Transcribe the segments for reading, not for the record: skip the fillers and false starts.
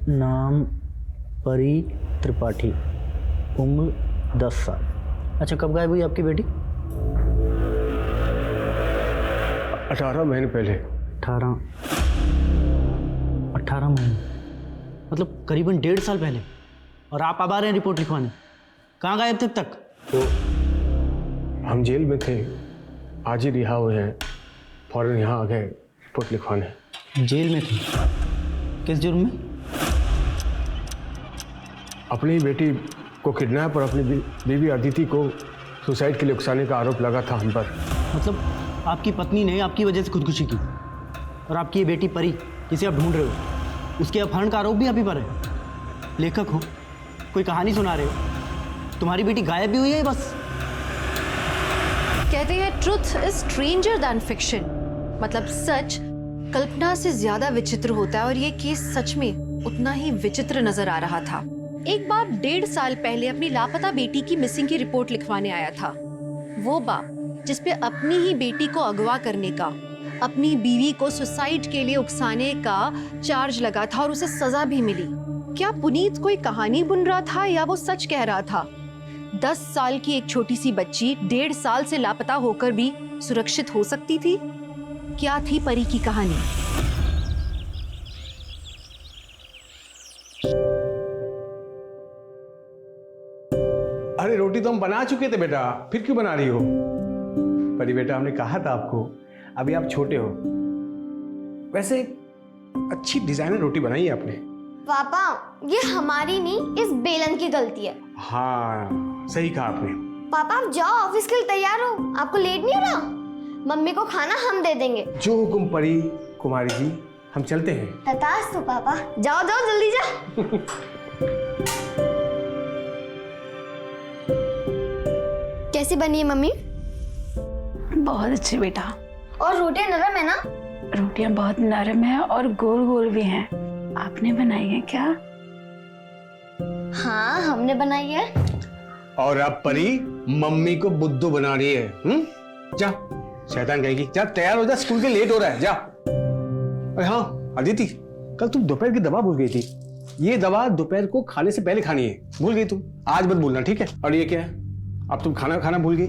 नाम परी त्रिपाठी, उम्र 10 साल। अच्छा, कब गायब हुई आपकी बेटी? 18 महीने पहले। 18 महीने मतलब करीबन 1.5 साल पहले। और आप अब आ रहे हैं रिपोर्ट लिखवाने? कहाँ गायब थे अब तक? तो हम जेल में थे, आज ही रिहा हुए हैं, फौरन यहाँ आ गए रिपोर्ट लिखवाने। जेल में थे? किस जुर्म में? अपनी बेटी को किडनैप और अपनी बीवी अदिति को सुसाइड के लिए उकसाने का आरोप लगा था हम पर। मतलब आपकी पत्नी ने आपकी वजह से खुदकुशी की, और आपकी ये बेटी परी जिसे आप ढूंढ रहे हो, उसके अपहरण का आरोप भी आप ही पर है। लेखक हो, कोई कहानी सुना रहे हो, तुम्हारी बेटी गायब भी हुई है बस। कहते हैं truth is stranger than fiction, मतलब सच कल्पना से ज्यादा विचित्र होता है, और ये केस सच में उतना ही विचित्र नजर आ रहा था। एक बाप 1.5 साल पहले अपनी लापता बेटी की मिसिंग की रिपोर्ट लिखवाने आया था। वो बाप जिसपे अपनी ही बेटी को अगवा करने का, अपनी बीवी को सुसाइड के लिए उकसाने का चार्ज लगा था और उसे सजा भी मिली। क्या पुनीत कोई कहानी बुन रहा था या वो सच कह रहा था? 10 साल की एक छोटी सी बच्ची 1.5 साल से लापता होकर भी सुरक्षित हो सकती थी? क्या थी परी की कहानी? अरे रोटी तो हम बना चुके थे बेटा, फिर क्यों बना रही हो? परी बेटा, हमने कहा था आपको, अभी आप छोटे हो। वैसे अच्छी डिजाइनर रोटी बनाई है आपने। पापा, ये हमारी नहीं, इस बेलन की गलती है। हाँ, सही कहा आपने। पापा आप जाओ, ऑफिस के लिए तैयार हो, आपको लेट नहीं हो रहा? मम्मी को खाना हम दे देंगे। जो हुकुम परी कुमारी जी, हम चलते हैं। तथास्तु पापा, जाओ जाओ जल्दी जाओ। कैसी बनी है मम्मी? बहुत अच्छी बेटा। और रोटियां नरम है ना? रोटियां बहुत नरम है और गोल गोल भी हैं। आपने बनाई है क्या? हाँ, हमने बनाई है। और अब परी मम्मी को बुद्धू बना रही है। जा, शैतान कहेगी। जा तैयार हो जा, स्कूल के लेट हो रहा है, जा। अरे हाँ अदिति, कल तुम दोपहर की दवा भूल गई थी। ये दवा दोपहर को खाने से पहले खानी है, भूल गई तुम। आज मत भूलना, ठीक है? और ये क्या है, अब तुम खाना भूल गई।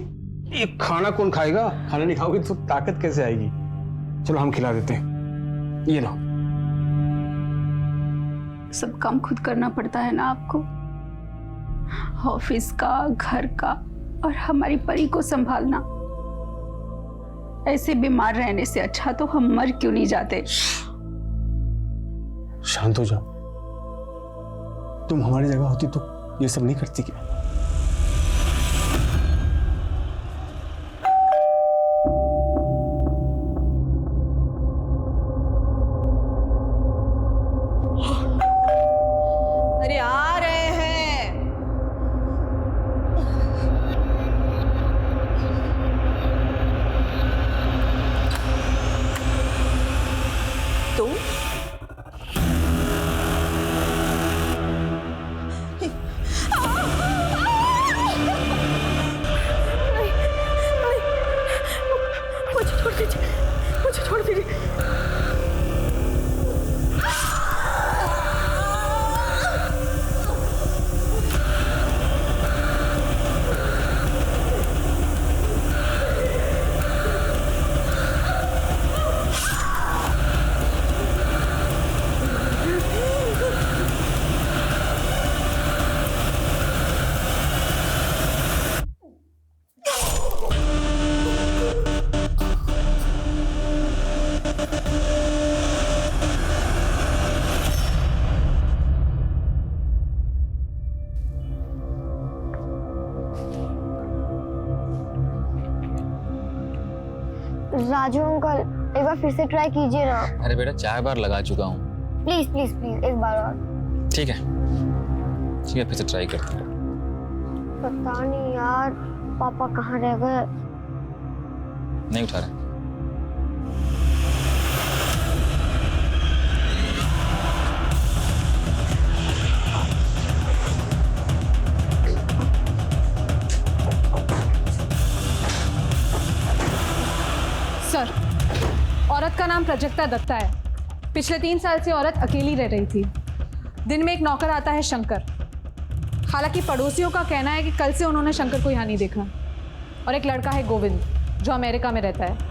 ये खाना कौन खाएगा? खाना नहीं खाओगे तो ताकत कैसे आएगी? चलो हम खिला देते हैं, ये लो। सब काम खुद करना पड़ता है ना आपको, ऑफिस का, घर का, और हमारी परी को संभालना। ऐसे बीमार रहने से अच्छा तो हम मर क्यों नहीं जाते? शांत हो जाओ। तुम हमारी जगह होती तो ये सब नहीं करती क्या? अरे आ रहे हैं। तुम? मुझे छोड़ दीजिए, मुझे छोड़ दीजिए। राजू अंकल, एक बार फिर से ट्राई कीजिए ना। अरे बेटा 4 बार लगा चुका हूँ। प्लीज प्लीज प्लीज, एक बार और। ठीक है, फिर से ट्राई करते हैं। पता नहीं यार, पापा कहाँ रह गए? नहीं उठा रहे। सर, औरत का नाम प्राजक्ता दत्ता है। पिछले 3 साल से औरत अकेली रह रही थी। दिन में एक नौकर आता है शंकर। हालांकि पड़ोसियों का कहना है कि कल से उन्होंने शंकर को यहाँ नहीं देखा। और एक लड़का है गोविंद, जो अमेरिका में रहता है।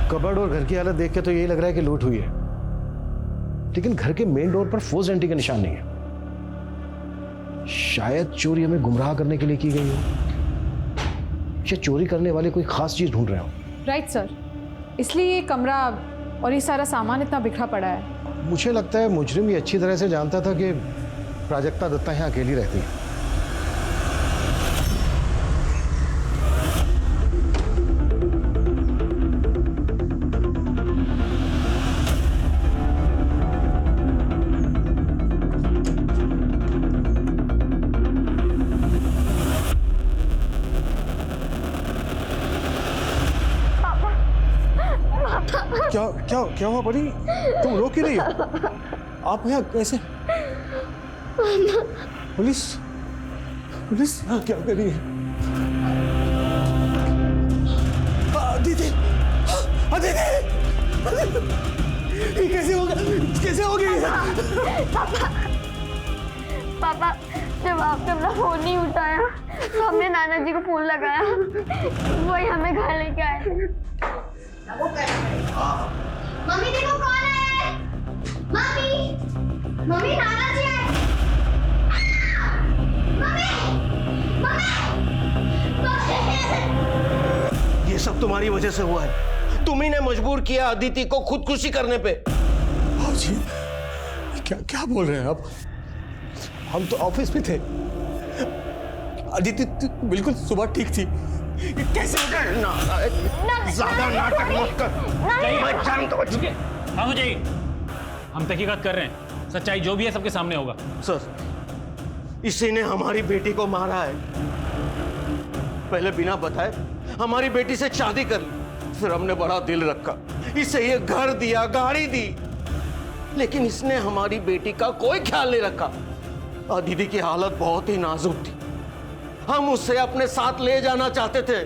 कबर्ड और घर की हालत देख के तो यही लग रहा है कि लूट हुई है, लेकिन घर के मेन डोर पर फोर्स एंट्री का निशान नहीं है। शायद चोरी हमें गुमराह करने के लिए की गई हो, या चोरी करने वाले कोई खास चीज ढूंढ रहे हो। राइट सर, इसलिए ये कमरा और ये सारा सामान इतना बिखरा पड़ा है। मुझे लगता है मुजरिम ये अच्छी तरह से जानता था कि प्राजक्ता दत्ता यहाँ अकेली रहती है। क्या क्या क्या हुआ परी? तुम रो क्यों रही हो? आप यहाँ कैसे? पुलिस पुलिस क्या कर रही है? दीदी, दीदी, कैसे होगा? कैसे हो गई? पापा, जब आपने अपना फोन नहीं उठाया तो हमने नाना जी को फोन लगाया, वही हमें घर लेके आए। मम्मी देखो कौन है? मम्मी, मम्मी नाना जी आए। मम्मी, मम्मी, ये सब तुम्हारी वजह से हुआ है। तुम ही ने मजबूर किया अदिति को खुदकुशी करने पे। जी, क्या क्या बोल रहे हैं आप? हम तो ऑफिस में थे। अदिति बिल्कुल सुबह ठीक थी। कैसे हो गया? ज्यादा नाटक मत कर। मैं जानता हूं। खामोश जाइए, हम तहकीकात कर रहे हैं। सच्चाई जो भी है सबके सामने होगा। सर, इसी ने हमारी बेटी को मारा है। पहले बिना बताए हमारी बेटी से शादी कर ली, फिर हमने बड़ा दिल रखा, इसे ये घर दिया, गाड़ी दी, लेकिन इसने हमारी बेटी का कोई ख्याल नहीं रखा। दीदी की हालत बहुत ही नाजुक थी। हम उसे अपने साथ ले जाना चाहते थे,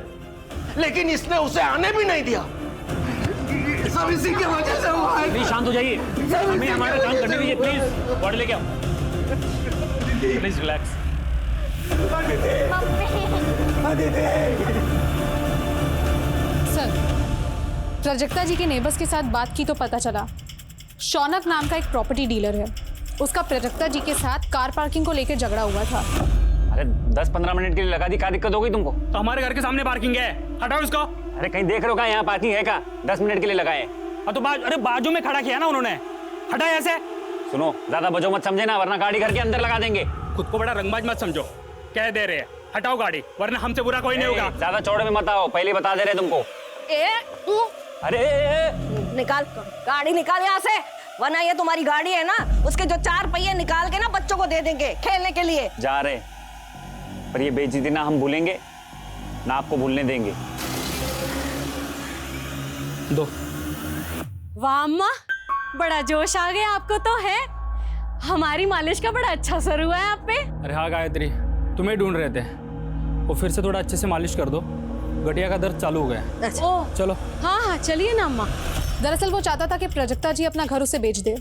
लेकिन इसने उसे आने भी नहीं दिया। सब इसी की वजह से हुआ है। प्लीज शांत हो जाइए, हमें हमारा काम करने दीजिए। प्लीज बॉडी लेके आओ, प्लीज रिलैक्स। सर, प्राजक्ता जी के नेबर्स के साथ बात की तो पता चला शौनक नाम का एक प्रॉपर्टी डीलर है, उसका प्राजक्ता जी के साथ कार पार्किंग को लेकर झगड़ा हुआ था। अरे 10-15 मिनट के लिए लगा दी, क्या दिक्कत हो गई तुमको? तो हमारे घर के सामने पार्किंग है, हटाओ इसको। अरे कहीं देख रहे हो क्या यहाँ पार्किंग है क्या? 10 मिनट के लिए लगाए। तो अरे बाजू में खड़ा किया ना उन्होंने, हटाए ऐसे। सुनो, ज्यादा बजो मत समझे ना, वरना गाड़ी घर के अंदर लगा देंगे। खुद को बड़ा रंगबाज मत समझो, कह दे रहे हैं हटाओ गाड़ी, वरना हमसे बुरा कोई नहीं होगा। ज्यादा चौड़े में मत आओ, पहले बता दे रहे तुमको। अरे निकाल गाड़ी, निकाल यहाँ से, वरना ये तुम्हारी गाड़ी है ना, उसके जो 4 पहिए निकाल के ना बच्चों को दे देंगे खेलने के लिए। जा रहे, पर ये बेइज्जती ना हम भूलेंगे ना आपको भूलने देंगे। दो। वाह अम्मा, बड़ा जोश आ गया आपको तो है। हमारी मालिश का बड़ा अच्छा असर हुआ है आप पे। अरे हाँ गायत्री, तुम्हें ढूंढ रहे थे, वो फिर से थोड़ा अच्छे से मालिश कर दो, गठिया का दर्द चालू हो गया। ओह चलो। हाँ हाँ चलिए ना अम्मा। दरअसल वो चाहता था कि प्राजक्ता जी अपना घर उसे बेच दे,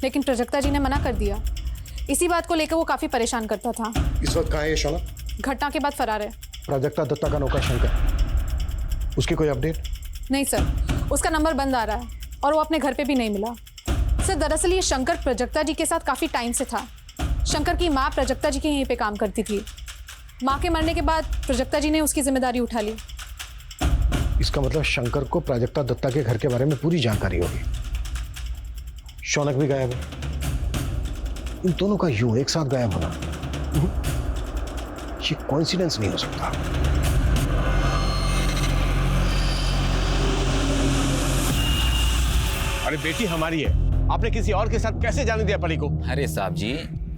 लेकिन प्राजक्ता जी ने मना कर दिया। इसी बात को लेकर वो काफी परेशान करता था। इस वक्त कहाँ है ये शौनक? घटना के बाद फरार है। प्राजक्ता दत्ता का नौकर शंकर, उसकी कोई अपडेट? नहीं सर, उसका नंबर बंद आ रहा है और वो अपने घर पे भी नहीं मिला। सर दरअसल ये शंकर प्राजक्ता जी के साथ काफी टाइम से था। शंकर की माँ प्राजक्ता जी के यहीं पे काम करती थी। माँ के मरने के बाद प्राजक्ता जी ने उसकी जिम्मेदारी उठा ली। इसका मतलब शंकर को प्राजक्ता दत्ता के घर के बारे में पूरी जानकारी होगी। शौनक भी गायब है। इन दोनों का यूं एक साथ गायब होना ये कोइंसिडेंस नहीं हो सकता। अरे बेटी हमारी है, आपने किसी और के साथ कैसे जाने दिया परी को? अरे साहब जी,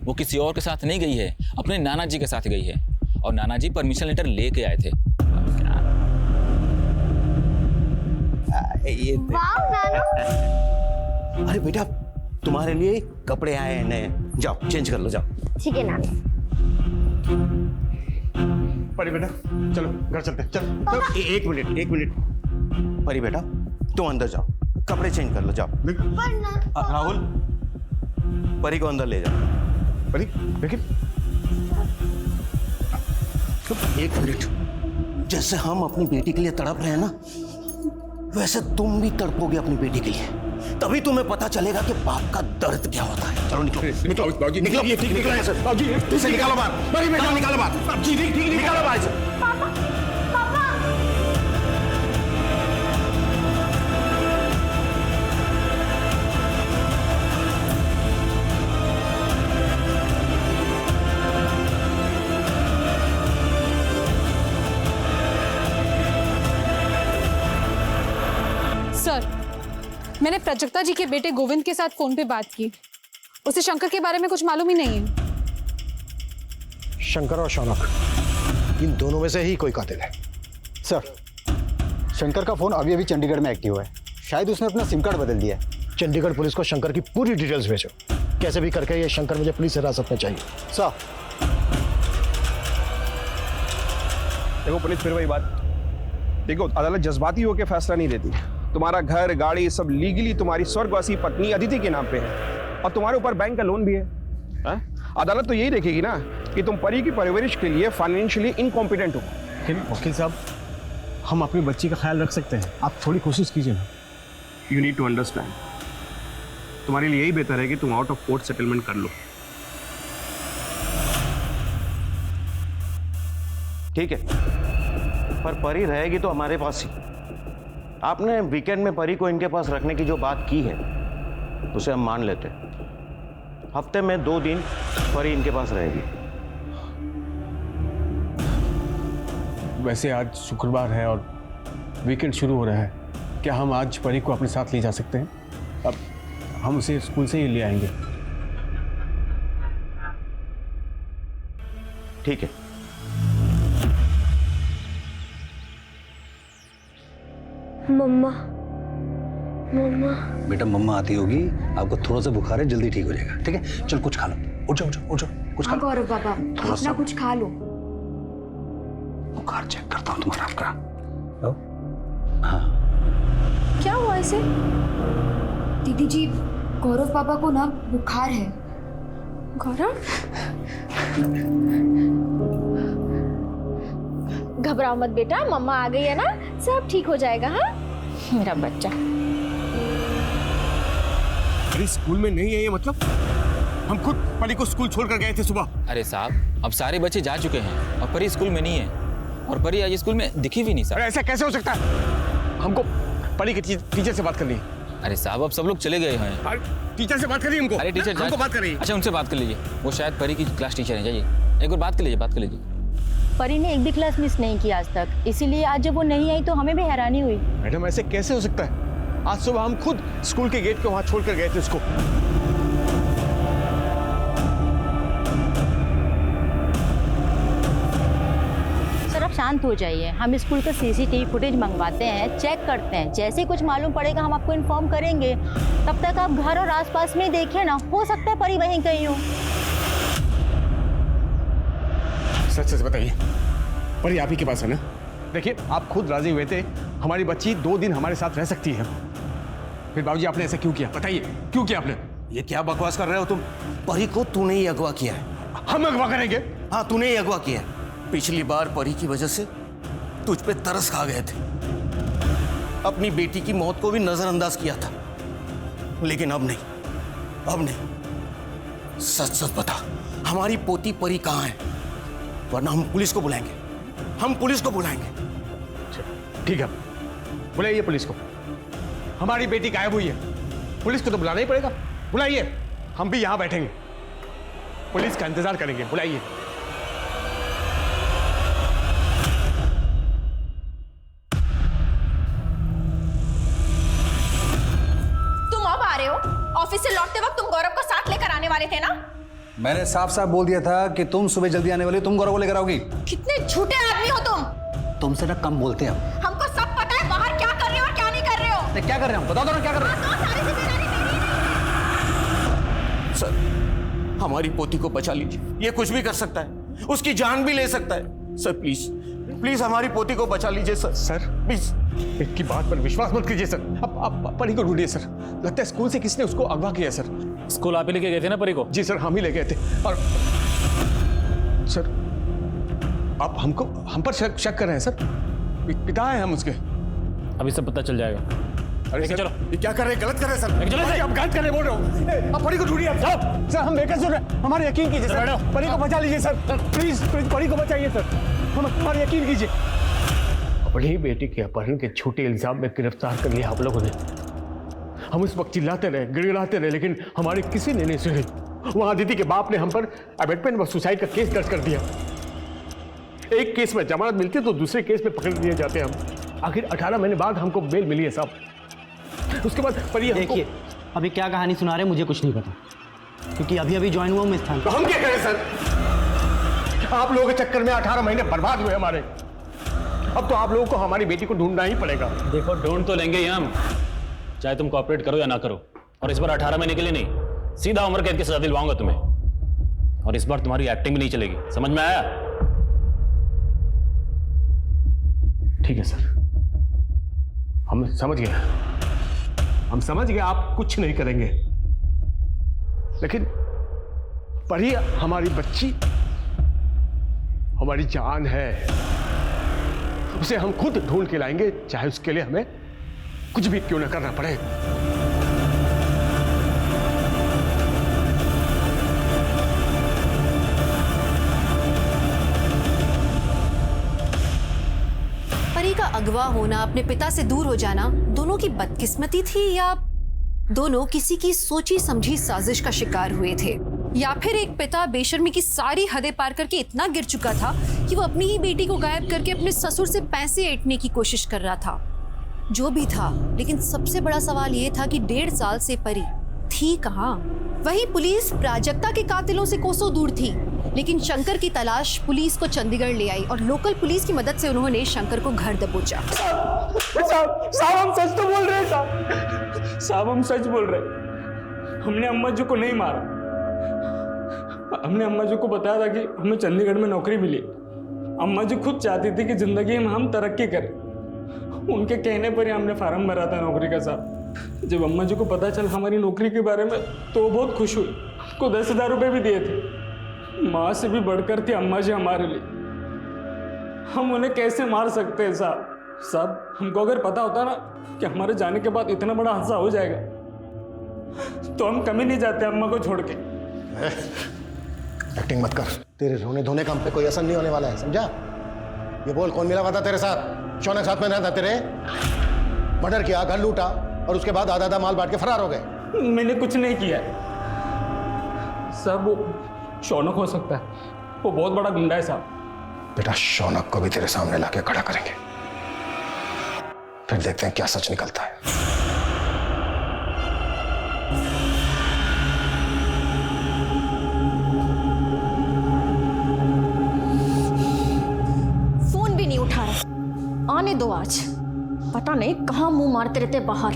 वो किसी और के साथ नहीं गई है, अपने नाना जी के साथ गई है। और नाना जी परमिशन लेटर लेके आए थे। ये वाह नानू। अरे बेटा, तुम्हारे लिए कपड़े आए हैं नए, जाओ चेंज कर लो, जाओ। ठीक है नानू। परी बेटा चलो घर चलते हैं, चल। एक मिनट परी बेटा, तुम अंदर जाओ, कपड़े चेंज कर लो, जाओ। राहुल, परी को अंदर ले जाओ। परी लेकिन एक मिनट, जैसे हम अपनी बेटी के लिए तड़प रहे हैं ना, वैसे तुम भी तड़पोगे अपनी बेटी के लिए। तभी तुम्हें पता चलेगा कि बाप का दर्द क्या होता है। चलो निकलो, निकलो, निकलो, निकलो यहाँ से। इसे निकालो बाहर, निकालो बाहर। जी ठीक, निकालो बाहर से। सर, मैंने प्राजक्ता जी के बेटे गोविंद के साथ फोन पे बात की। उसे शंकर के बारे में कुछ मालूम ही नहीं है। शंकर और शौनक, इन दोनों में से ही कोई कातिल है। सर, शंकर का फोन अभी चंडीगढ़ में एक्टिव है। शायद उसने अपना सिम कार्ड बदल दिया है। चंडीगढ़ पुलिस को शंकर की पूरी डिटेल्स भेजो। कैसे भी करके ये शंकर मुझे पुलिस हिरासत में चाहिए। सर, देखो पुलिस, फिर वही बात। देखो, अदालत जज्बाती होकर फैसला नहीं देती। तुम्हारा घर, गाड़ी सब लीगली तुम्हारी स्वर्गवासी पत्नी अदिति के नाम पे है, और तुम्हारे ऊपर बैंक का लोन भी है। अदालत तो यही देखेगी ना कि तुम परी की परवरिश के लिए फाइनेंशियली इनकॉम्पिटेंट हो। लेकिन वकील साहब, हम अपनी बच्ची का ख्याल रख सकते हैं, आप थोड़ी कोशिश कीजिए ना। यू नीड टू अंडरस्टैंड, तुम्हारे लिए यही बेहतर है कि तुम आउट ऑफ कोर्ट सेटलमेंट कर लो। ठीक है, पर परी रहेगी तो हमारे पास ही। आपने वीकेंड में परी को इनके पास रखने की जो बात की है, उसे हम मान लेते हैं। हफ्ते में 2 दिन परी इनके पास रहेगी। वैसे आज शुक्रवार है और वीकेंड शुरू हो रहा है, क्या हम आज परी को अपने साथ ले जा सकते हैं? अब हम उसे स्कूल से ही ले आएंगे। ठीक है। मम्मा, मम्मा। बेटा मम्मा आती होगी, आपको थोड़ा सा बुखार है, जल्दी ठीक हो जाएगा। ठीक है, चल कुछ खा लो। उठ जाओ, कुछ खा लो। गौरव बाबा, अपना कुछ खा लो। बुखार चेक करता हूँ तुम्हारा आपका। हाँ। क्या हुआ इसे? दीदी जी, गौरव पापा को ना बुखार है। गौरव? घबराओ मत बेटा, मम्मा आ गई है ना, सब ठीक हो जाएगा। हाँ मेरा बच्चा। परी स्कूल में नहीं है ये मतलब? हम खुद परी को स्कूल छोड़कर गए थे सुबह। अरे साहब, अब सारे बच्चे जा चुके हैं और परी स्कूल में नहीं है, और परी आज स्कूल में दिखी भी नहीं साहब। ऐसा कैसे हो सकता है? हमको परी के टीचर से बात करनी है। अरे साहब, अब सब लोग चले गए हैं। टीचर से बात करिए हमको। अरे टीचर हमको बात करिए। अच्छा, उनसे बात कर लीजिए, वो शायद परी की क्लास टीचर है। जाइए एक बार बात कर लीजिए। परी ने एक भी क्लास मिस नहीं की आज तक, इसीलिए आज जब वो नहीं आई तो हमें भी हैरानी हुई। मैडम, ऐसे कैसे हो सकता है? आज सुबह हम खुद स्कूल के गेट के वहां छोड़कर गए थे उसको। सर, आप शांत हो जाइए। हम स्कूल का सीसीटीवी फुटेज मंगवाते हैं, चेक करते हैं। जैसे ही कुछ मालूम पड़ेगा हम आपको इन्फॉर्म करेंगे। तब तक आप घर और आसपास में देखिए ना, हो सकता है परी वहीं कहीं हो। सच बताइए, परी आप ही के पास है ना? देखिए, आप खुद राजी हुए थे हमारी बच्ची 2 दिन हमारे साथ रह सकती है। फिर बाबूजी आपने ऐसा क्यों किया? बताइए, क्यों किया आपने? ये क्या बकवास कर रहे हो तुम? परी को तूने ही अगवा किया है। हम अगवा करेंगे? हाँ, तूने ही अगवा किया है। पिछली बार परी की वजह से तुझ पे तरस खा गए थे, अपनी बेटी की मौत को भी नजरअंदाज किया था, लेकिन अब नहीं। सच सच बता, हमारी पोती परी कहाँ है? वरना हम पुलिस को बुलाएंगे। ठीक है, बुलाइए पुलिस को। हमारी बेटी गायब हुई है, पुलिस को तो बुलाना ही पड़ेगा। बुलाइए, हम भी यहां बैठेंगे, पुलिस का इंतजार करेंगे। बुलाइए। तुम अब आ रहे हो? ऑफिस से लौटते वक्त तुम गौरव को साथ लेकर आने वाले थे ना? मैंने साफ साफ बोल दिया था कि तुम सुबह जल्दी आने वाली हो, तुम गौरव को लेकर आओगी। कितने झूठे आदमी हो तुम। तुमसे ना कम बोलते हैं हम। हमको सब पता है बाहर क्या कर रहे हो और क्या नहीं कर रहे हो। क्या कर रहे हैं हम, बताओ तो ना क्या कर रहे हैं। सारी जिम्मेदारी मेरी है। सर हमारी पोती को बचा लीजिए, ये कुछ भी कर सकता है, उसकी जान भी ले सकता है। सर प्लीज प्लीज हमारी पोती को बचा लीजिए सर। सर प्लीज इनकी बात पर विश्वास मत कीजिए सर। अब परी को ढूंढिए सर। लगता है स्कूल से किसने उसको अगवा किया सर। स्कूल आप ही लेके गए थे ना परी को? जी सर, हम ही ले गए थे। और सर आप हम पर शक कर रहे हैं सर। पिता है हम उसके। अभी सब पता चल जाएगा। अरे चलो, ये क्या कर रहे हैं, गलत कर रहे हैं सर। चलो आप गलत कर रहे बोल रहे हो। आप परी को ढूंढिए आप। सर हम बेकसूर हैं, हमारे यकीन कीजिए सर। परी को बचा लीजिए सर, प्लीज परी को बचाइए सर, हमारे यकीन कीजिए। अपनी बेटी के अपहरण के झूठे इल्जाम में गिरफ्तार कर लिया आप लोगों ने। हम उस वक्त चिल्लाते रहे, गिड़गिड़ाते रहे, लेकिन हमारे किसी ने नहीं सुनी। वहां अदिति के बाप ने हम पर अबेटमेंट व सुसाइड का केस दर्ज कर दिया। एक केस में जमानत मिलती है तो दूसरे केस में पकड़ लिए जाते हैं हम। आखिर 18 महीने बाद हमको बेल मिली है साहब। उसके बाद परी देखिए अभी क्या कहानी सुना रहे हैं मुझे कुछ नहीं पता, क्योंकि अभी अभी ज्वाइन हुआ मैं स्थान। तो हम क्या करें सर, आप लोगों के चक्कर में 18 महीने बर्बाद हुए हमारे। अब तो आप लोगों को हमारी बेटी को ढूंढना ही पड़ेगा। देखो ढूंढ तो लेंगे ही हम, चाहे तुम कोऑपरेट करो या ना करो। और इस बार 18 महीने के लिए नहीं, सीधा उम्र कैद की सजा दिलवाऊंगा तुम्हें। और इस बार तुम्हारी एक्टिंग भी नहीं चलेगी, समझ में आया? ठीक है सर, हम समझ गए, आप कुछ नहीं करेंगे। लेकिन परी हमारी बच्ची, हमारी जान है, उसे हम खुद ढूंढ के लाएंगे, चाहे उसके लिए हमें कुछ भी क्यों ना करना पड़े। परी का अगवा होना, अपने पिता से दूर हो जाना, दोनों की बदकिस्मती थी या दोनों किसी की सोची समझी साजिश का शिकार हुए थे, या फिर एक पिता बेशर्मी की सारी हदें पार करके इतना गिर चुका था कि वो अपनी ही बेटी को गायब करके अपने ससुर से पैसे ऐंठने की कोशिश कर रहा था। जो भी था, लेकिन सबसे बड़ा सवाल ये था कि 1.5 साल से परी थी कहाँ? वहीं पुलिस प्राजक्ता के कातिलों से कोसों दूर थी, लेकिन शंकर की तलाश पुलिस को चंडीगढ़ ले आई और लोकल पुलिस की मदद से उन्होंने शंकर को घर दबोचा। साहब हम सच तो बोल रहे हैं साहब, हम सच बोल रहे हैं। हमने अम्मा जी को नहीं मारा। हमने अम्मा जी को बताया था कि हमें चंडीगढ़ में नौकरी मिली। अम्मा जी खुद चाहती थी कि जिंदगी में हम तरक्की करें। उनके कहने पर ही हमने फार्म भरा था नौकरी का साहब। जब अम्मा जी को पता चला हमारी नौकरी के बारे में तो वो बहुत खुश हुई, को 10,000 रुपये भी दिए थे। माँ से भी बढ़कर थी अम्मा जी हमारे लिए। हम उन्हें कैसे मार सकते हैं साहब? हमको अगर पता होता ना कि हमारे जाने के बाद इतना बड़ा हादसा हो जाएगा तो हम कभी नहीं जाते अम्मा को छोड़ के। एक्टिंग मत कर, तेरे रोने धोने का हम पे कोई असर नहीं होने वाला है, समझा? ये बोल, कौन मिला हुआ था तेरे साथ? शौनक साथ में ना था तेरे? मर्डर किया, घर लूटा और उसके बाद आधा माल बांट के फरार हो गए। मैंने कुछ नहीं किया साहब। वो शौनक हो सकता है, वो बहुत बड़ा गुंडा है साहब। बेटा शौनक को भी तेरे सामने लाके खड़ा करेंगे, फिर देखते हैं क्या सच निकलता है। फोन भी नहीं उठा रहे, आने दो आज, पता नहीं कहां मुंह मारते रहते बाहर।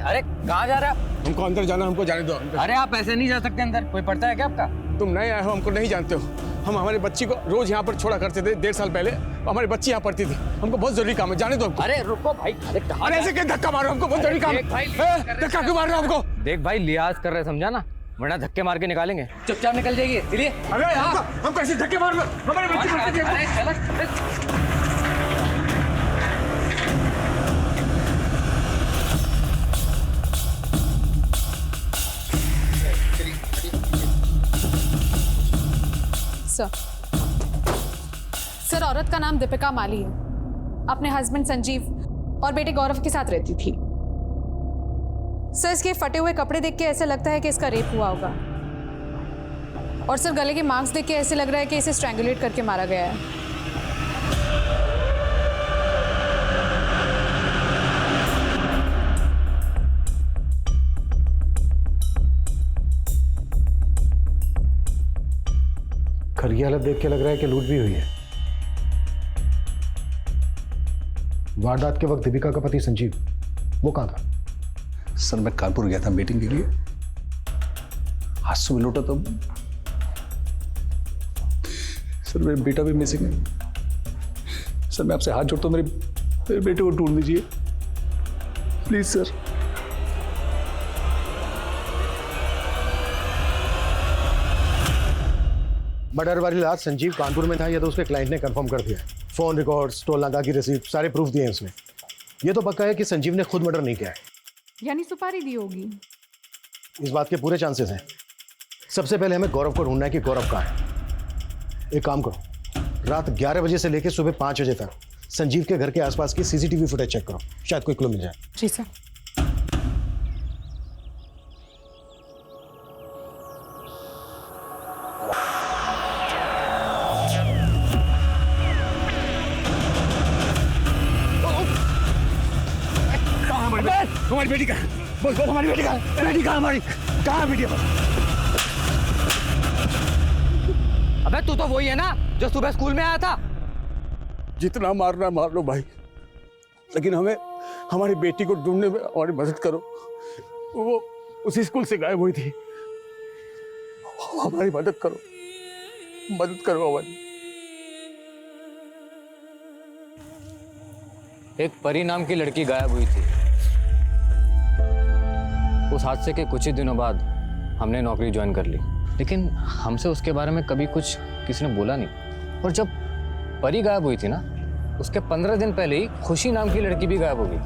अरे कहाँ जा रहा है? हमको अंदर जाना, हमको जाने दो। अरे आप ऐसे नहीं जा सकते अंदर, कोई पड़ता है क्या आपका? तुम नए आए हो, हमको नहीं जानते हो। हम हमारी बच्ची को रोज यहाँ पर छोड़ा करते थे। 1.5 साल पहले हमारी बच्ची यहाँ पढ़ती थी। हमको बहुत जरूरी काम है, जाने दो हमको। अरे रुको भाई, अरे ऐसे क्या धक्का मारो, हमको बहुत जरूरी काम है। धक्का क्यों मार रहे हो हमको? देख भाई, लिहाज कर रहे, समझा ना, वरना धक्के मार के निकालेंगे। चुपचाप निकल जाएगी, चलिए। अरे हमको ऐसे धक्के मार रहे हो, हमारी बच्ची पढ़ती थी। सर, औरत का नाम दीपिका माली है, अपने हस्बैंड संजीव और बेटे गौरव के साथ रहती थी। सर, इसके फटे हुए कपड़े देख के ऐसा लगता है कि इसका रेप हुआ होगा। और सर गले के मार्क्स देख के ऐसे लग रहा है कि इसे स्ट्रैंगुलेट करके मारा गया है। घर की हालत देख के लग रहा है कि लूट भी हुई है। वारदात के वक्त दीपिका का पति संजीव वो कहाँ था? सर मैं कानपुर गया था मीटिंग के लिए, आज सुबह लौटा तब। सर मेरा बेटा भी मिसिंग है। सर मैं आपसे हाथ जोड़ता हूँ, मेरे बेटे को ढूंढ दीजिए प्लीज सर। मर्डर वाली रात संजीव कानपुर में था, ये तो उसके क्लाइंट ने कंफर्म कर दिया। फोन रिकॉर्ड्स, टोल नाका की रसीद, सारे प्रूफ दिए हैं उसने। ये तो पक्का है कि संजीव ने खुद मर्डर नहीं किया है। यानी सुपारी दी होगी। इस बात के पूरे चांसेस हैं। सबसे पहले हमें गौरव को ढूंढना है कि गौरव कहाँ है। एक काम करो, रात 11 बजे से लेकर सुबह 5 बजे तक संजीव के घर के आसपास की सीसीटीवी फुटेज चेक करो, शायद कोई क्लू मिल जाए। जी सर। हमारी बेटी कहाँ? बोल हमारी बेटी कहाँ? बेटी कहाँ हमारी? कहाँ बेटी? अबे तू तो वही है ना जो सुबह स्कूल में आया था। जितना मारना मार लो भाई, लेकिन हमें हमारी बेटी को ढूंढने में हमारी मदद करो। वो उसी स्कूल से गायब हुई थी, हमारी मदद करो, मदद करो हमारी। एक परी नाम की लड़की गायब हुई थी। उस हादसे के कुछ ही दिनों बाद हमने नौकरी ज्वाइन कर ली, लेकिन हमसे उसके बारे में कभी कुछ किसी ने बोला नहीं। और जब परी गायब हुई थी ना, उसके 15 दिन पहले ही खुशी नाम की लड़की भी गायब हो गई।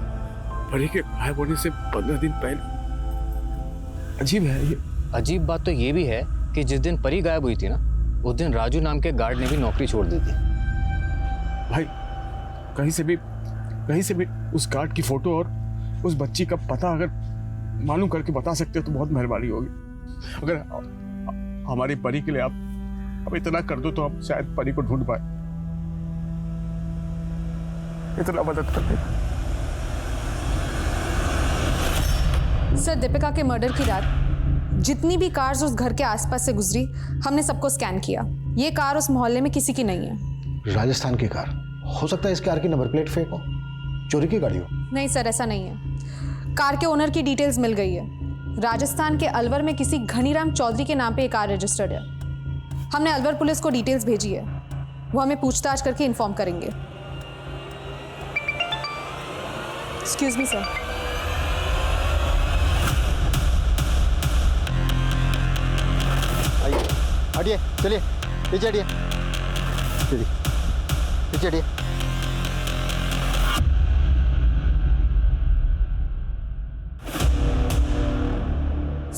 परी के गायब होने से 15 दिन पहले? अजीब है ये। अजीब बात तो ये भी है कि जिस दिन परी गायब हुई थी ना, उस दिन राजू नाम के गार्ड ने भी नौकरी छोड़ दी थी। भाई कहीं से भी उस गार्ड की फोटो और उस बच्ची का पता अगर मालूम करके बता सकते हो तो बहुत मेहरबानी होगी। अगर हमारी परी के लिए आप इतना कर दो तो हम शायद परी को ढूंढ पाए। इतना मदद कर दे। सर दीपिका के मर्डर की रात जितनी भी कार्स उस घर के आसपास से गुजरी, हमने सबको स्कैन किया। ये कार उस मोहल्ले में किसी की नहीं है। राजस्थान की कार हो सकता है, इस कार की नंबर प्लेट फेक हो, चोरी की गाड़ी हो। नहीं सर, ऐसा नहीं है। कार के ओनर की डिटेल्स मिल गई है। राजस्थान के अलवर में किसी घनीराम चौधरी के नाम पे ये कार रजिस्टर्ड है। हमने अलवर पुलिस को डिटेल्स भेजी है, वो हमें पूछताछ करके इन्फॉर्म करेंगे। Excuse me sir. आइए, हटिए, चलिए पीछे हटिए, पीछे हटिए।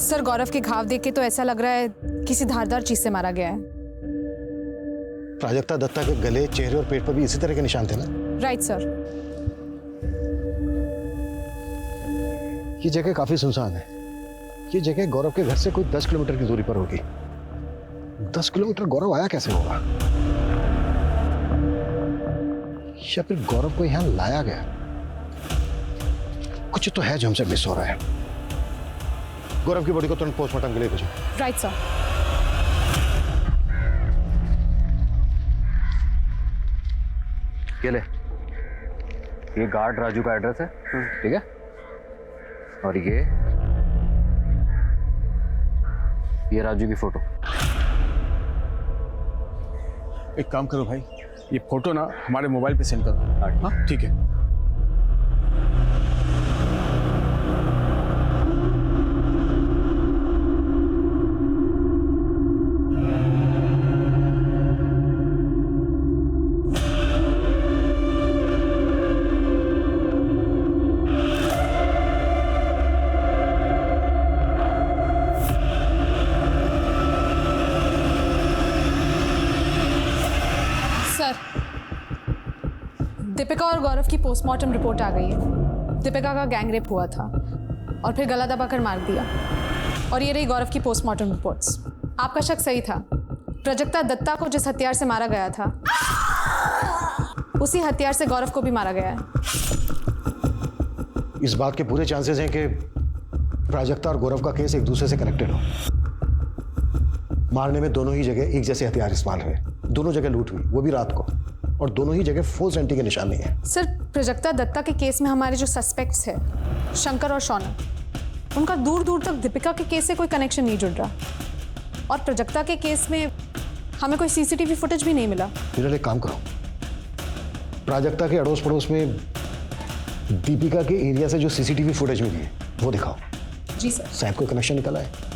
सर गौरव के घाव देख के तो ऐसा लग रहा है किसी धारदार चीज से मारा गया है। प्राजक्ता दत्ता के गले, चेहरे और पेट पर भी इसी तरह के निशान थे ना? Right sir. ये जगह काफी सुनसान है। ये जगह गौरव के घर से कोई 10 किलोमीटर की दूरी पर होगी। 10 किलोमीटर गौरव आया कैसे होगा? या फिर गौरव को यहां लाया गया? कुछ तो है जो हमसे मिस हो रहा है। गौरव की बॉडी को तुरंत पोस्टमार्टम के लिए भेजो। Right sir. ये ले, ये गार्ड राजू का एड्रेस है, ठीक है? और ये राजू की फोटो। एक काम करो भाई, ये फोटो ना हमारे मोबाइल पे सेंड करो। हाँ ठीक है। दीपिका और गौरव की पोस्टमार्टम रिपोर्ट आ गई है। दीपिका का गैंग रेप हुआ था और फिर गला दबाकर मार दिया। और ये रही गौरव की पोस्टमार्टम रिपोर्ट्स। आपका शक सही था। प्राजक्ता दत्ता को जिस हथियार से मारा गया था उसी हथियार से गौरव को भी मारा गया है। इस बात के पूरे चांसेस हैं कि प्राजक्ता और गौरव का केस एक दूसरे से कनेक्टेड हो। मारने में दोनों ही जगह एक जैसे हथियार इस्तेमाल हुए, दोनों जगह लूट हुई, वो भी रात को, और दोनों ही जगह फोर्स एंट्री के निशान नहीं है। सर, प्राजक्ता दत्ता के केस में हमारे जो सस्पेक्ट्स हैं शंकर और शौनक, उनका दूर दूर तक दीपिका के केस से कोई कनेक्शन नहीं जुड़ रहा। और प्राजक्ता के केस में हमें कोई सीसीटीवी फुटेज भी नहीं मिला। फिर एक काम करो, प्राजक्ता के अड़ोस पड़ोस में दीपिका के एरिया से जो सीसीटीवी फुटेज मिली है वो दिखाओ। जी सर। शायद कोई कनेक्शन निकला है।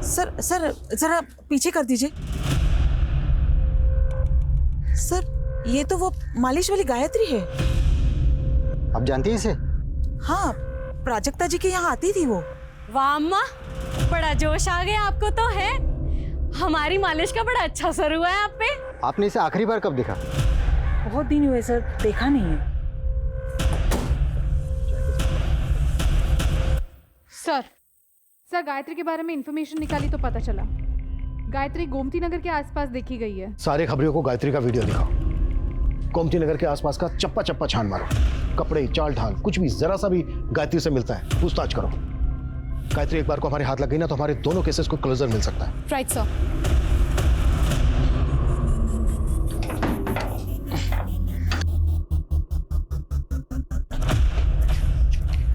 सर सर जरा पीछे कर दीजिए। सर, ये तो वो मालिश वाली गायत्री है। आप जानती हैं इसे? हाँ, प्राजक्ता जी के यहाँ आती थी वो। वाह अम्मा, बड़ा जोश आ गया आपको तो है। हमारी मालिश का बड़ा अच्छा असर हुआ है आप पे। आपने इसे आखिरी बार कब देखा? बहुत दिन हुए सर, देखा नहीं है। सर गायत्री के बारे में इंफॉर्मेशन निकाली तो पता चला गायत्री गोमती नगर के आसपास देखी गई है। सारे खबरियों को गायत्री का वीडियो दिखाओ। गोमती नगर के आसपास का चप्पा चप्पा छान मारो, कपड़े, चाल ढाल, कुछ भी जरा सा भी गायत्री से मिलता है पूछताछ करो। गायत्री एक बार को हमारे हाथ लग गई ना तो हमारे दोनों केसेस को क्लोजर मिल सकता है। Right sir.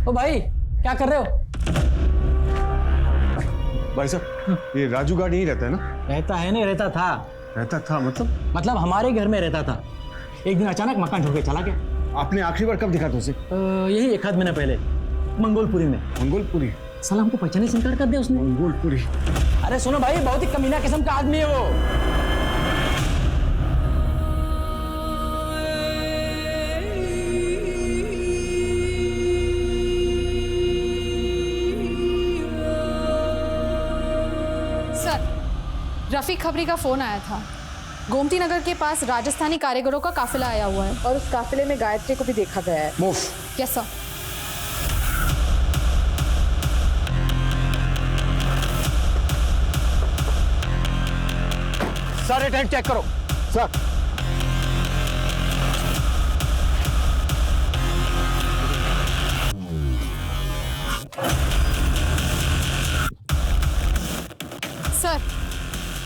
ओ भाई, क्या कर रहे हो? भाई साहब, ये राजू गार्ड यहीं रहता है ना? रहता है नहीं, रहता था। रहता था मतलब हमारे घर में रहता था। एक दिन अचानक मकान छोड़ के चला गया। आपने आखिरी बार कब दिखा था उसे? यही 1 आध महीना पहले, मंगोलपुरी में। मंगोलपुरी? साला हमको पहचाने से इनकार कर दिया उसने। मंगोलपुरी? अरे सुनो भाई, बहुत ही कमीना किस्म का आदमी है वो। रफीक खबरी का फोन आया था। गोमती नगर के पास राजस्थानी कारीगरों का काफिला आया हुआ है और उस काफिले में गायत्री को भी देखा गया है। मूव। Yes sir. सारे टेंट चेक करो। सर,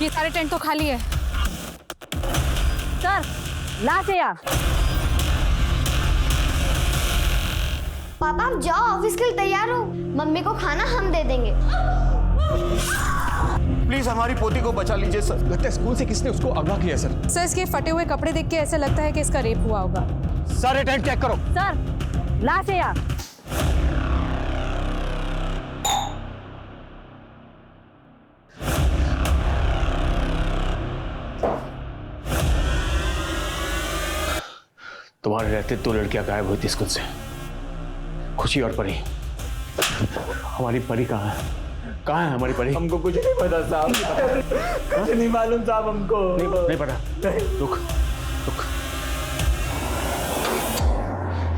ये सारे टेंट तो खाली है। सर, ला से आ। पापा आप जाओ, ऑफिस के लिए तैयार हो। मम्मी को खाना हम दे देंगे। प्लीज हमारी पोती को बचा लीजिए सर। लगता है स्कूल से किसने उसको अगवा किया सर। सर, इसके फटे हुए कपड़े देख के ऐसा लगता है कि इसका रेप हुआ होगा। सारे टेंट चेक करो। सर, ला से आ। तुम्हारे रहते 2 लड़कियां गायब हुई थी स्कूल से, खुशी और परी। हमारी परी कहाँ है? कहाँ है हमारी परी? हमको कुछ नहीं पता साहब। कुछ नहीं मालूम साहब हमको। नहीं पता। रुक।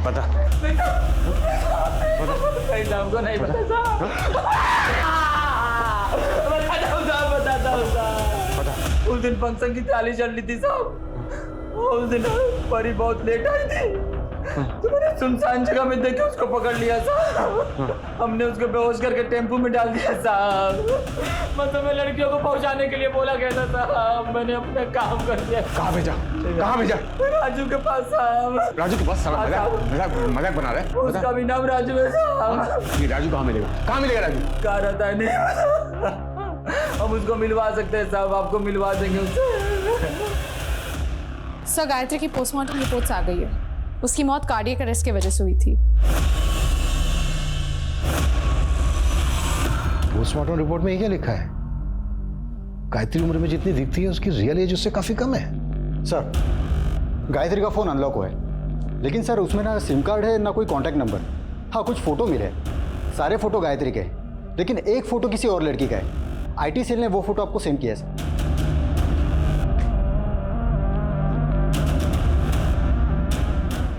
पता? हमको नहीं पता साहब। बताता हूँ साहब। उस दिन फंक्शन की ताली चल रही थी साहब। उस दिन परी बहुत लेट आई थी तो मैंने सुनसान जगह में देखे उसको पकड़ लिया साहब। हमने उसको बेहोश करके टेम्पू में डाल दिया साहब। मतलब मैं लड़कियों को पहुंचाने के लिए बोला गया था साहब। मैंने अपना काम कर दिया। कहाँ भेजा? राजू के पास साहब। राजू के पास? मजाक बना रहा है? उसका भी नाम राजू है साहब। ये राजू कहाँ मिलेगा? राजू? कहाँ रहता है नहीं। हम उसको मिलवा सकते हैं साहब, आपको मिलवा देंगे उससे। सर, गायत्री की पोस्टमार्टम रिपोर्ट्स आ गई है। उसकी मौत कार्डियक अरेस्ट की वजह से हुई थी। पोस्टमार्टम रिपोर्ट में ये क्या लिखा है? गायत्री उम्र में जितनी दिखती है उसकी रियल एज उससे काफी कम है। सर, गायत्री का फोन अनलॉक हुआ है, लेकिन सर उसमें ना सिम कार्ड है ना कोई कांटेक्ट नंबर। हाँ, कुछ फोटो मिले, सारे फोटो गायत्री के, लेकिन एक फोटो किसी और लड़की का है। आईटी सेल ने वो फोटो आपको सेंड किया है सर।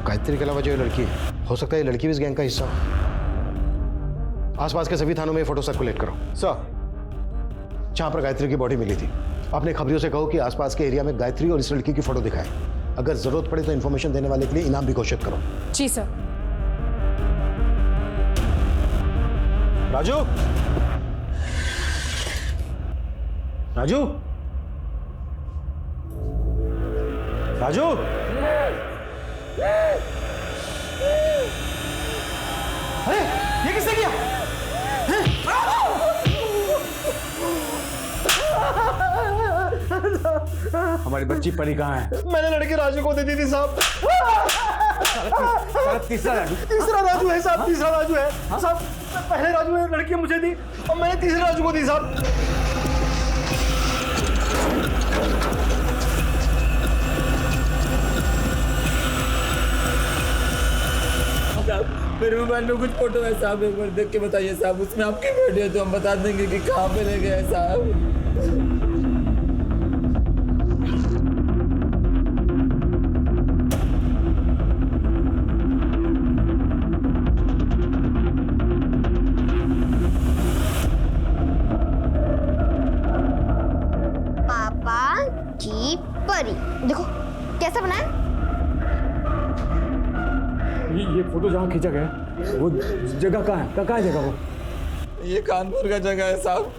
गायत्री के अलावा जो ये लड़की है, हो सकता है ये लड़की भी इस गैंग का हिस्सा हो। आसपास के सभी थानों में फोटो सर्कुलेट करो। सर, जहां पर गायत्री की बॉडी मिली थी, अपने खबरियों से कहो कि आसपास के एरिया में गायत्री और इस लड़की की फोटो दिखाएं। अगर जरूरत पड़े तो इन्फॉर्मेशन देने वाले के लिए इनाम भी घोषित करो। जी सर। राजू, राजू, राजू, अरे ये किसने किया? हमारी बच्ची परी कहाँ है? मैंने लड़की राजू को दे दी थी साहब। तीसरा राजू है साहब, तीसरा राजू है साहब। पहले राजू ने लड़की मुझे दी और मैंने तीसरे राजू को दी साहब। मेरे मोबाइल में कुछ फोटो है साहब, एक बार देख के बताइए साहब। उसमें आपकी वीडियो तो हम बता देंगे कि कहाँ पे ले गए साहब। पापा की परी देखो कैसा बना है। ये फोटो जहाँ खींचा गया वो जगह कहाँ है? कहाँ है जगह वो? ये कानपुर का जगह है साहब।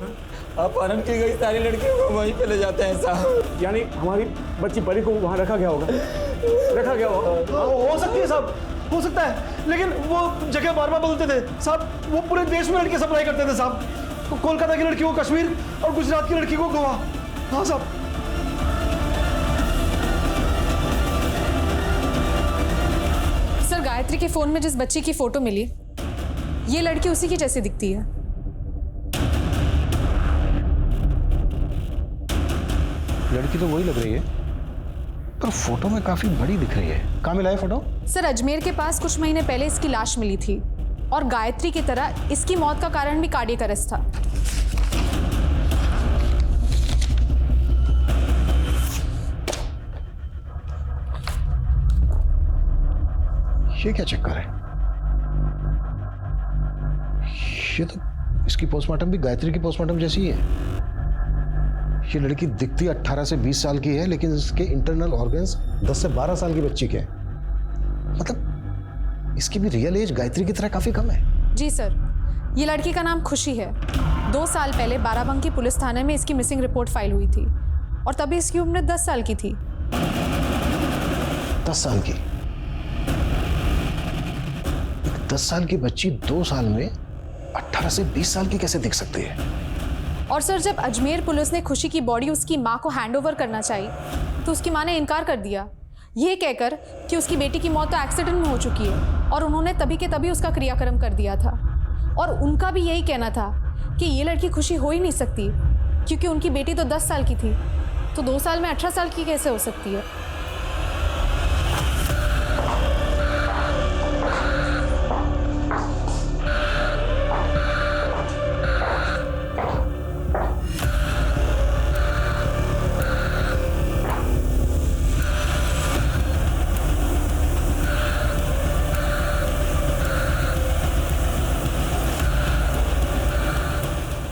अपहरण की गई सारी लड़कियों को वहीं पे ले जाते हैं साहब। यानी हमारी बच्ची परी को वहाँ रखा गया होगा, रखा गया होगा। हो सकती है साहब, हो सकता है, लेकिन वो जगह बार बार बदलते थे साहब। वो पूरे देश में लड़के सप्लाई करते थे साहब। तो कोलकाता की लड़की को कश्मीर और गुजरात की लड़की को गोवा। हाँ साहब। सर, गायत्री के फोन में जिस बच्ची की फोटो मिली, ये लड़की उसी की जैसी दिखती है। लड़की तो वही लग रही है, पर फोटो में काफी बड़ी दिख रही है। कहाँ मिला है फोटो? सर, अजमेर के पास कुछ महीने पहले इसकी लाश मिली थी और गायत्री की तरह इसकी मौत का कारण भी कार्डियक अरेस्ट था। ये क्या चक्कर है? ये तो इसकी पोस्टमार्टम भी गायत्री की पोस्टमार्टम जैसी ही है। ये लड़की दिखती 18 से 20 साल की है, लेकिन इसके इंटरनल ऑर्गन्स 10 से 12 साल की बच्ची के हैं। मतलब इसकी भी रियल एज गायत्री की तरह काफी कम है। जी सर, ये लड़की का नाम खुशी है। 2 साल पहले बाराबंकी पुलिस थाने में इसकी मिसिंग रिपोर्ट फाइल हुई थी और तभी इसकी उम्र 10 साल की थी। 10 साल की? 10 साल की बच्ची 2 साल में 18 से 20 साल की कैसे दिख सकती है? और सर, जब अजमेर पुलिस ने खुशी की बॉडी उसकी मां को हैंडओवर करना चाहिए तो उसकी मां ने इनकार कर दिया, ये कहकर कि उसकी बेटी की मौत तो एक्सीडेंट में हो चुकी है और उन्होंने तभी के तभी उसका क्रियाक्रम कर दिया था। और उनका भी यही कहना था कि ये लड़की खुशी हो ही नहीं सकती क्योंकि उनकी बेटी तो 10 साल की थी, तो 2 साल में 18 साल की कैसे हो सकती है?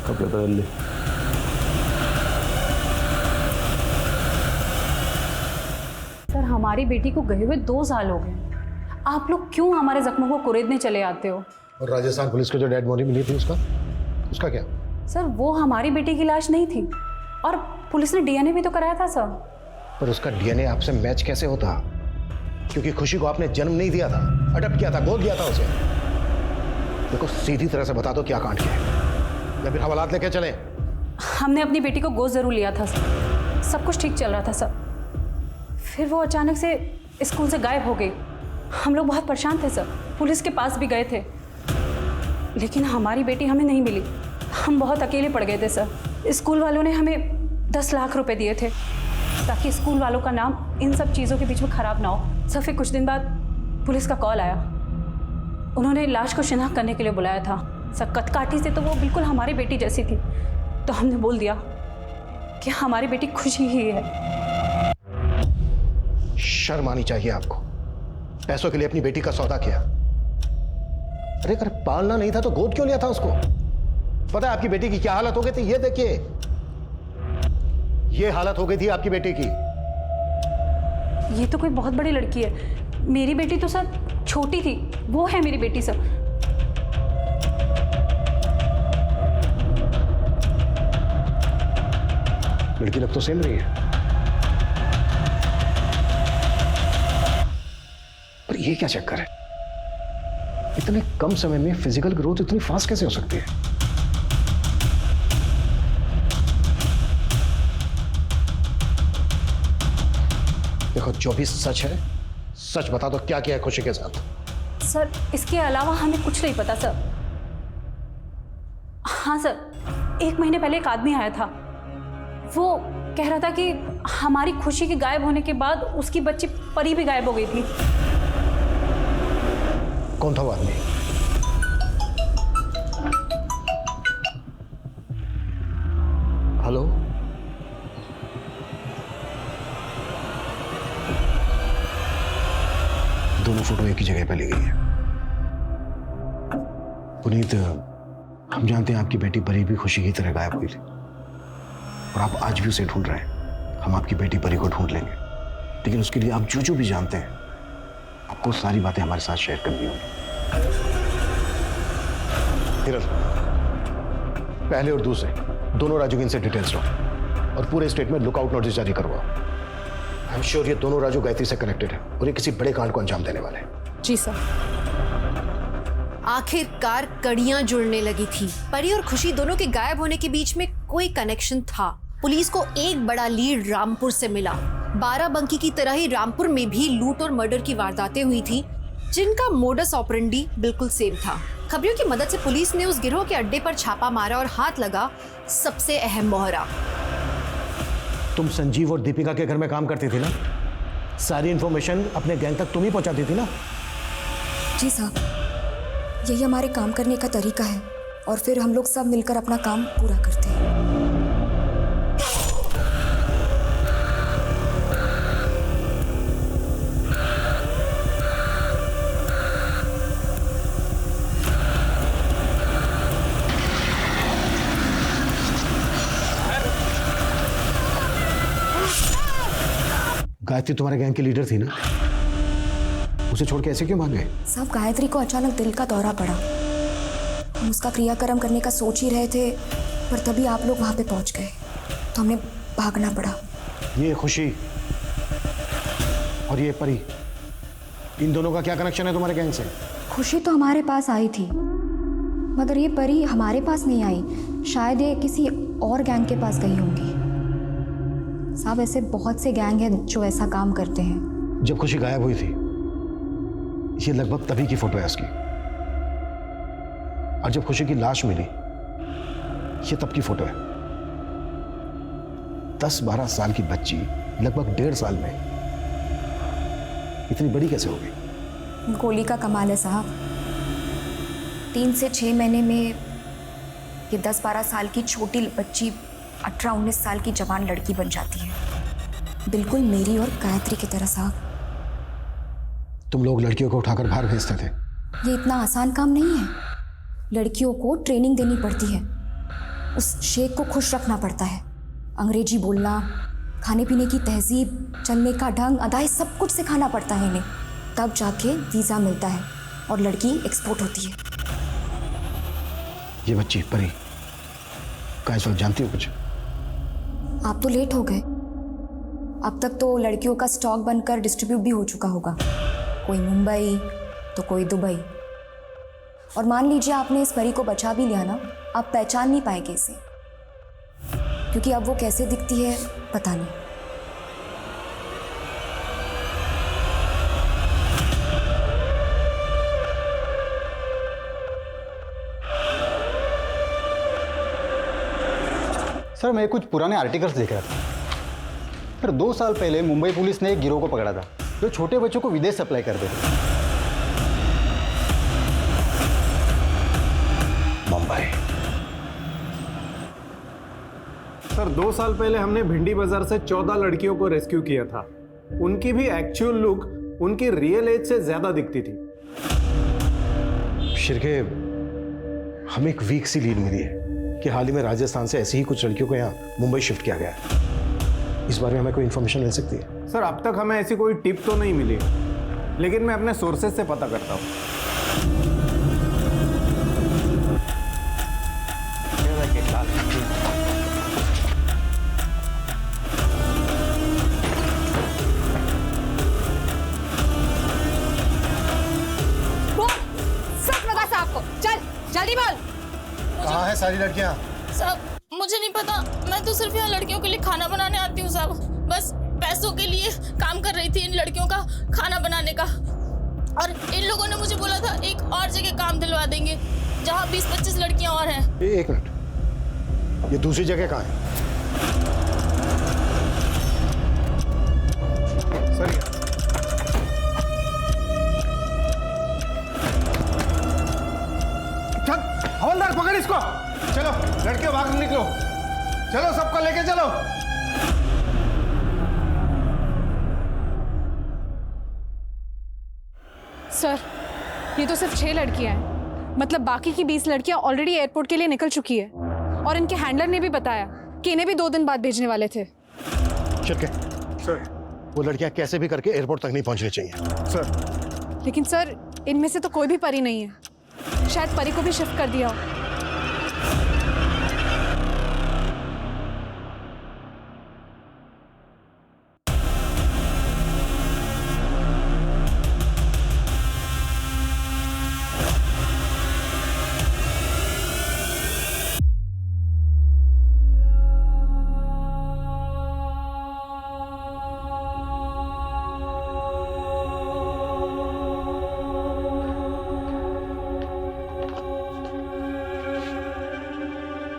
कपड़े बदल ले। सर, हमारी बेटी को गए हुए 2 साल हो गए। आप लोग क्यों हमारे जख्मों को कुरेदने चले आते हो? और राजस्थान पुलिस को जो डेड बॉडी मिली थी उसका क्या? सर, वो हमारी बेटी की लाश नहीं थी और पुलिस ने डीएनए भी तो कराया था सर। पर उसका डीएनए आपसे मैच कैसे होता? क्योंकि खुशी को आपने जन्म नहीं दिया था, अडॉप्ट किया था, गोद दिया था उसे। देखो, सीधी तरह से बता दो क्या कांड किया है, या फिर हवालात लेके चले? हमने अपनी बेटी को गोद जरूर लिया था सर, सब कुछ ठीक चल रहा था सर। फिर वो अचानक से स्कूल से गायब हो गई। हम लोग बहुत परेशान थे सर, पुलिस के पास भी गए थे, लेकिन हमारी बेटी हमें नहीं मिली। हम बहुत अकेले पड़ गए थे सर। स्कूल वालों ने हमें 10 लाख रुपए दिए थे ताकि स्कूल वालों का नाम इन सब चीज़ों के बीच में ख़राब ना हो। सर, फिर कुछ दिन बाद पुलिस का कॉल आया, उन्होंने लाश को शिनाख्त करने के लिए बुलाया था सर। कदकाठी से तो वो बिल्कुल हमारी बेटी जैसी थी, तो हमने बोल दिया कि हमारी बेटी खुशी ही है। शर्म आनी चाहिए आपको। पैसों के लिए अपनी बेटी का सौदा किया। अरे अगर पालना नहीं था तो गोद क्यों लिया था उसको? पता है आपकी बेटी की क्या हालत हो गई थी? ये देखिए, ये हालत हो गई थी आपकी बेटी की। ये तो कोई बहुत बड़ी लड़की है। मेरी बेटी तो सर छोटी थी, वो है मेरी बेटी सर। लड़की लग तो सेम रही है, पर ये क्या चक्कर है? इतने कम समय में फिजिकल ग्रोथ इतनी फास्ट कैसे हो सकती है? देखो, जो भी सच है सच बता दो, क्या किया है खुशी के साथ? सर इसके अलावा हमें कुछ नहीं पता सर। हाँ सर, 1 महीने पहले एक आदमी आया था। वो कह रहा था कि हमारी खुशी के गायब होने के बाद उसकी बच्ची परी भी गायब हो गई थी। कौन था वो आदमी? हेलो, दोनों फोटो एक ही जगह पे ली गई है। पुनीत, हम जानते हैं आपकी बेटी परी भी खुशी की तरह गायब हुई थी और आप आज भी उसे ढूंढ रहे हैं। हम आपकी बेटी परी को ढूंढ लेंगे, लेकिन उसके लिए आप जो भी जानते हैं आपको सारी बातें हमारे साथ शेयर करनी होगी। हिरल, पहले और दूसरे दोनों राजू की इनसे डिटेल्स लो और पूरे स्टेट में लुकआउट नोटिस जारी करवाओ। आई एम श्योर ये दोनों राजू गायत्री से कनेक्टेड है और ये किसी बड़े कांड को अंजाम देने वाले हैं। जी सर। आखिरकार कड़ियां जुड़ने लगी थी। परी और खुशी दोनों के गायब होने के बीच में कोई कनेक्शन था। पुलिस को एक बड़ा लीड रामपुर से मिला। बाराबंकी की तरह ही रामपुर में भी लूट और मर्डर की वारदातें हुई थी, जिनका मोडस ऑपरेंडी बिल्कुल सेम था। खबरों की मदद से पुलिस ने उस गिरोह के अड्डे पर छापा मारा और हाथ लगा सबसे अहम मोहरा। तुम संजीव और दीपिका के घर में काम करती थी ना? सारी इंफॉर्मेशन अपने गैंग तक तुम ही पहुंचाती थी ना? जी साहब, यही हमारे काम करने का तरीका है और फिर हम लोग सब मिलकर अपना काम पूरा करते हैं। गायत्री तुम्हारे गैंग की लीडर थी ना? उसे छोड़ के ऐसे क्यों भाग गए? साहब, गायत्री को अचानक दिल का दौरा पड़ा। हम उसका क्रियाक्रम करने का सोच ही रहे थे, पर तभी आप लोग वहां पे पहुंच गए तो हमें भागना पड़ा। ये खुशी और ये परी, इन दोनों का क्या कनेक्शन है तुम्हारे गैंग से? खुशी तो हमारे पास आई थी, मगर ये परी हमारे पास नहीं आई। शायद ये किसी और गैंग के पास गई होंगी। साहब, ऐसे बहुत से गैंग हैं जो ऐसा काम करते हैं। जब खुशी गायब हुई थी, ये लगभग तभी की फोटो है उसकी, और जब खुशी की लाश मिली, ये तब की फोटो है। 10-12 साल की बच्ची लगभग 1.5 साल में इतनी बड़ी कैसे हो गई? गोली का कमाल है साहब। 3 से 6 महीने में ये 10-12 साल की छोटी बच्ची 18-19 साल की जवान लड़की बन जाती है, बिल्कुल मेरी और गायत्री की तरह। साहब, तुम लोग लड़कियों को उठाकर बाहर भेजते थे? ये इतना आसान काम नहीं है। लड़कियों को ट्रेनिंग देनी पड़ती है, उस शेख को खुश रखना पड़ता है। अंग्रेजी बोलना, खाने पीने की तहजीब, चलने का ढंग, अदाएं, सब कुछ सिखाना पड़ता है इन्हें। तब जाके वीज़ा मिलता है और लड़की एक्सपोर्ट होती है। ये बच्ची परी का इस वक्त जानती हो कुछ? आप तो लेट हो गए। अब तक तो लड़कियों का स्टॉक बनकर डिस्ट्रीब्यूट भी हो चुका होगा, कोई मुंबई तो कोई दुबई। और मान लीजिए आपने इस परी को बचा भी लिया ना, आप पहचान नहीं पाएंगे इसे, क्योंकि अब वो कैसे दिखती है पता नहीं। सर, मैं कुछ पुराने आर्टिकल्स देख रहा था। सर, 2 साल पहले मुंबई पुलिस ने एक गिरोह को पकड़ा था जो छोटे बच्चों को विदेश सप्लाई करते थे। मुंबई। सर, 2 साल पहले हमने भिंडी बाजार से 14 लड़कियों को रेस्क्यू किया था। उनकी भी एक्चुअल लुक उनकी रियल एज से ज्यादा दिखती थी। शिरके, हमें एक वीक सी लीड मिली है कि हाल ही में राजस्थान से ऐसी ही कुछ लड़कियों को यहाँ मुंबई शिफ्ट किया गया है। इस बारे में हमें कोई इन्फॉर्मेशन मिल सकती है? सर अब तक हमें ऐसी कोई टिप तो नहीं मिली, लेकिन मैं अपने सोर्सेज से पता करता हूँ। सच बता साहब को, चल जल्दी बोल। कहाँ है सारी लड़कियाँ? साहब मुझे नहीं पता, मैं तो सिर्फ यहाँ लड़कियों के लिए खाना बनाने आती हूँ साहब। बस पैसों के लिए काम कर रही थी इन लड़कियों का खाना बनाने का, और इन लोगों ने मुझे बोला था एक और जगह काम दिलवा देंगे जहाँ 20-25 लड़कियाँ और हैं। एक मिनट, ये दूसरी जगह कहाँ है? सर हवलदार पकड़ इसको, चलो लड़के भाग निकलो, चलो सबको लेके चलो। सर ये तो सिर्फ 6 लड़कियां हैं, मतलब बाकी की 20 लड़कियां ऑलरेडी एयरपोर्ट के लिए निकल चुकी है, और इनके हैंडलर ने भी बताया कि इन्हें भी 2 दिन बाद भेजने वाले थे। शिरके, सर वो लड़कियां कैसे भी करके एयरपोर्ट तक नहीं पहुंचनी चाहिए। सर लेकिन सर इनमें से तो कोई भी परी नहीं है, शायद परी को भी शिफ्ट कर दिया हो।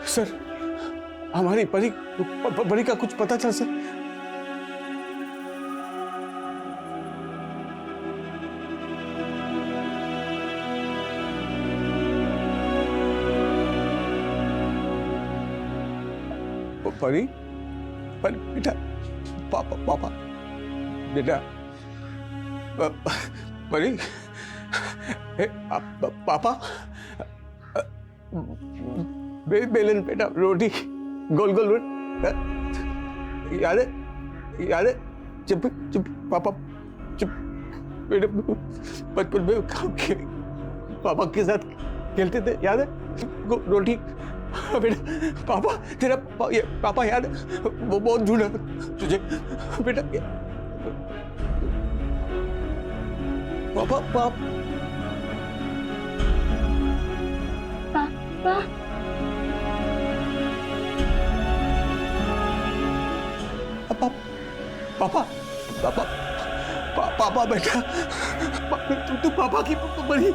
सर हमारी परी परी का कुछ पता चल सर? परी परी बेटा, पापा बेटा, परी पापा, बेलन बेटा, रोटी गोल गोल रोटी, याद है चुप चुप पापा चुप बेटा, बचपन में पापा के साथ खेलते थे, याद है रोटी बेटा, पापा तेरा पापा याद है, वो बहुत ढूंढा तुझे बेटा, पापा पापा पापा पापा बेटा, तू पापा की परी,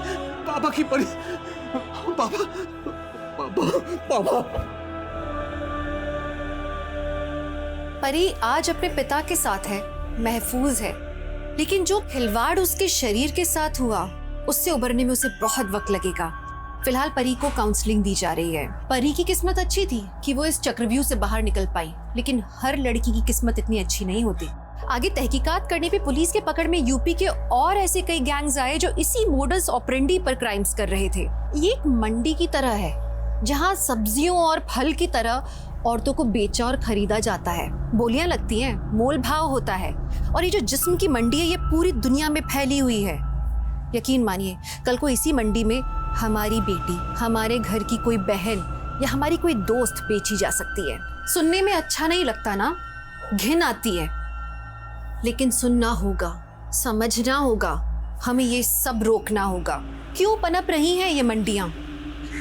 पापा की परी, पापा पापा। परी आज अपने पिता के साथ है, महफूज है, लेकिन जो खिलवाड़ उसके शरीर के साथ हुआ उससे उबरने में उसे बहुत वक्त लगेगा। फिलहाल परी को काउंसलिंग दी जा रही है। परी की किस्मत अच्छी थी कि वो इस चक्रव्यूह से बाहर निकल पाई, लेकिन हर लड़की की किस्मत इतनी अच्छी नहीं होती। आगे तहकीकात करने पे पुलिस के पकड़ में यूपी के और ऐसे कई गैंग्स आए जो इसी मोडस ऑपरेंडी पर क्राइम्स कर रहे थे। ये एक मंडी की तरह है जहाँ सब्जियों और फल की तरह औरतों को बेचा और खरीदा जाता है, बोलियां लगती हैं, मोल भाव होता है। और ये जो जिस्म की मंडी है ये पूरी दुनिया में फैली हुई है। यकीन मानिए कल को इसी मंडी में हमारी बेटी, हमारे घर की कोई बहन या हमारी कोई दोस्त बेची जा सकती है। सुनने में अच्छा नहीं लगता ना, घिन आती है, लेकिन सुनना होगा, समझना होगा, हमें ये सब रोकना होगा। क्यों पनप रही हैं ये मंडियां?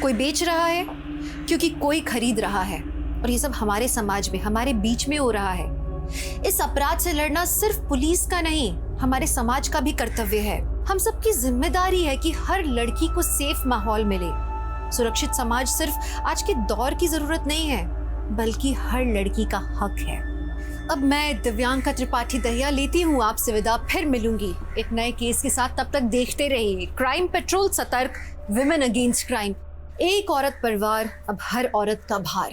कोई बेच रहा है क्योंकि कोई खरीद रहा है, और ये सब हमारे समाज में, हमारे बीच में हो रहा है। इस अपराध से लड़ना सिर्फ पुलिस का नहीं, हमारे समाज का भी कर्तव्य है। हम सबकी जिम्मेदारी है कि हर लड़की को सेफ माहौल मिले। सुरक्षित समाज सिर्फ आज के दौर की जरूरत नहीं है, बल्कि हर लड़की का हक है। अब मैं दिव्यांका त्रिपाठी दहिया लेती हूँ आपसे विदा, फिर मिलूंगी एक नए केस के साथ। तब तक देखते रहिए क्राइम पेट्रोल, सतर्क, विमेन अगेंस्ट क्राइम। एक औरत पर वार, अब हर औरत का भार।